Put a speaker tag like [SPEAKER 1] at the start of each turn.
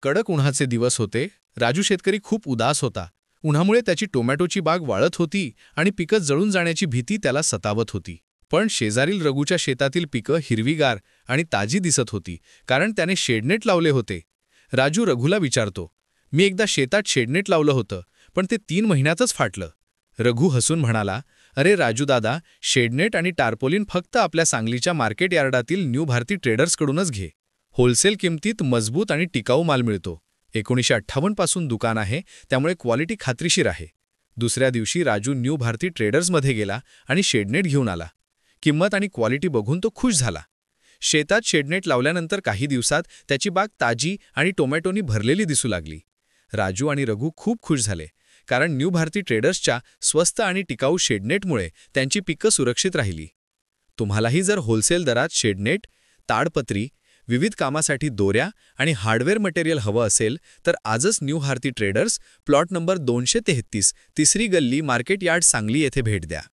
[SPEAKER 1] कडक उन्हाचे दिवस होते. राजू शेतकरी खूप उदास होता. उन्हामुळे त्याची टोमॅटोची बाग वाळत होती आणि पिकं जळून जाण्याची भीती त्याला सतावत होती. पण शेजारील रघूच्या शेतातील पिकं हिरवीगार आणि ताजी दिसत होती, कारण त्याने शेडनेट लावले होते. राजू रघूला विचारतो, मी एकदा शेतात शेडनेट लावलं होतं, पण ते 3 महिन्यातच फाटलं. रघू हसून म्हणाला, अरे राजू दादा, शेडनेट आणि टार्पोलिन फक्त आपल्या सांगलीच्या मार्केट यार्डातील न्यू भारती ट्रेडर्सकडूनच घे. होलसेल किमतीत मजबूत आणि टिकाऊ माल मिळतो. 1958 पासून दुकान आहे, त्यामुळे क्वालिटी खात्रीशीर आहे. दुसऱ्या दिवशी राजू न्यू भारती ट्रेडर्समध्ये गेला आणि शेडनेट घेऊन आला. किंमत आणि क्वालिटी बघून तो खुश झाला. शेतात शेडनेट लावल्यानंतर काही दिवसात त्याची बाग ताजी आणि टोमॅटोनी भरलेली दिसू लागली. राजू आणि रघू खूप खुश झाले, कारण न्यू भारती ट्रेडर्सच्या स्वस्त आणि टिकाऊ शेडनेटमुळे त्यांची पिकं सुरक्षित राहिली. तुम्हालाही जर होलसेल दरात शेडनेट, ताडपत्री, विविध कामासाठी दोऱ्या आणि हार्डवेअर मटेरियल हवं असेल तर आजच New Bharati Traders, plot number 233, तिसरी गल्ली, मार्केट यार्ड, सांगली येथे भेट द्या.